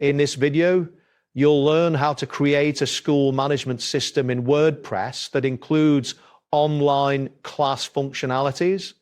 In this video, you'll learn how to create a school management system in WordPress that includes online class functionalities.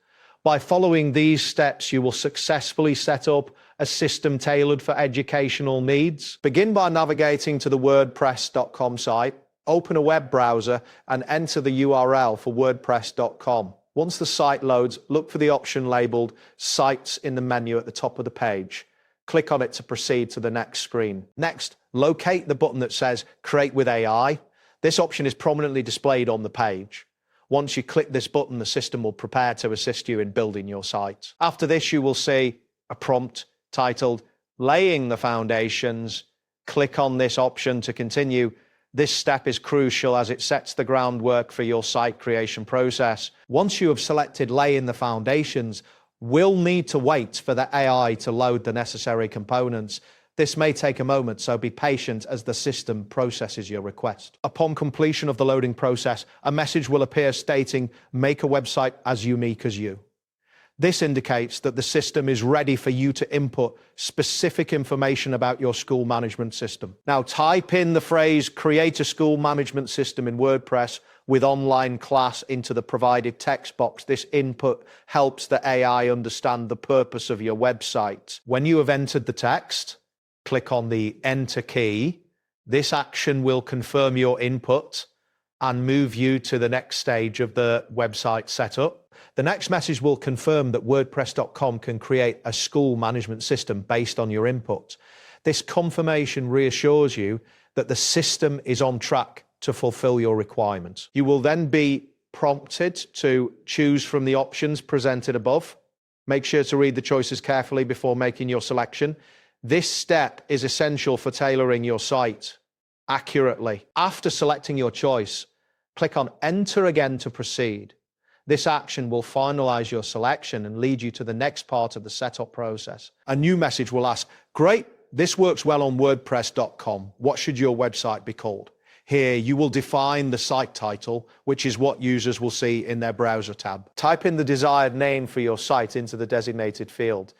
By following these steps, you will successfully set up a system tailored for educational needs. Begin by navigating to the WordPress.com site, open a web browser and enter the URL for WordPress.com. Once the site loads, look for the option labeled Sites in the menu at the top of the page. Click on it to proceed to the next screen. Next, locate the button that says Create with AI. This option is prominently displayed on the page. Once you click this button, the system will prepare to assist you in building your site. After this, you will see a prompt titled Laying the Foundations. Click on this option to continue. This step is crucial as it sets the groundwork for your site creation process. Once you have selected Laying the Foundations, we'll need to wait for the AI to load the necessary components. This may take a moment, so be patient as the system processes your request. Upon completion of the loading process, a message will appear stating, "Make a website as unique as you." This indicates that the system is ready for you to input specific information about your school management system. Now type in the phrase "Create a school management system in WordPress with online class" into the provided text box. This input helps the AI understand the purpose of your website. When you have entered the text, click on the Enter key. This action will confirm your input and move you to the next stage of the website setup. The next message will confirm that WordPress.com can create a school management system based on your input. This confirmation reassures you that the system is on track to fulfill your requirements. You will then be prompted to choose from the options presented above. Make sure to read the choices carefully before making your selection. This step is essential for tailoring your site accurately. After selecting your choice, click on Enter again to proceed. This action will finalize your selection and lead you to the next part of the setup process. A new message will ask, "Great, this works well on WordPress.com. What should your website be called?" Here, you will define the site title, which is what users will see in their browser tab. Type in the desired name for your site into the designated field.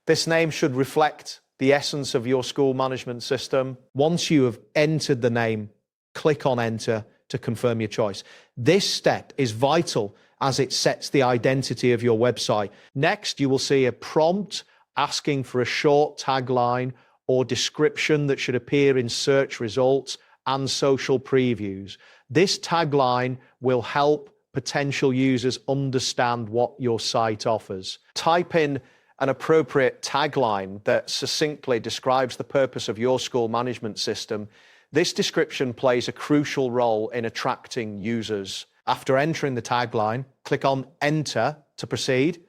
This name should reflect the essence of your school management system. Once you have entered the name, click on Enter to confirm your choice. This step is vital as it sets the identity of your website. Next, you will see a prompt asking for a short tagline or description that should appear in search results and social previews. This tagline will help potential users understand what your site offers. Type in an appropriate tagline that succinctly describes the purpose of your school management system. This description plays a crucial role in attracting users. After entering the tagline, click on Enter to proceed.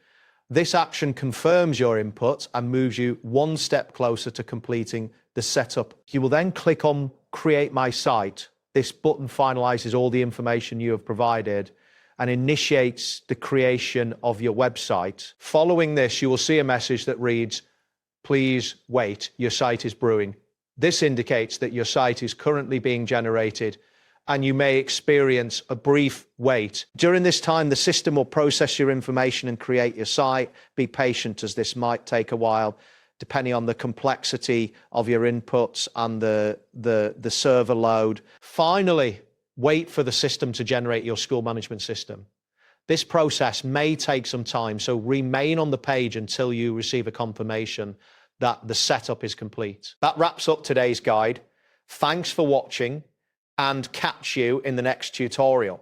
This action confirms your input and moves you one step closer to completing the setup. You will then click on Create My Site. This button finalizes all the information you have provided and initiates the creation of your website. Following this, you will see a message that reads, "Please wait, your site is brewing." This indicates that your site is currently being generated and you may experience a brief wait. During this time, the system will process your information and create your site. Be patient as this might take a while, depending on the complexity of your inputs and the server load. Finally, wait for the system to generate your school management system. This process may take some time, so remain on the page until you receive a confirmation that the setup is complete. That wraps up today's guide. Thanks for watching and catch you in the next tutorial.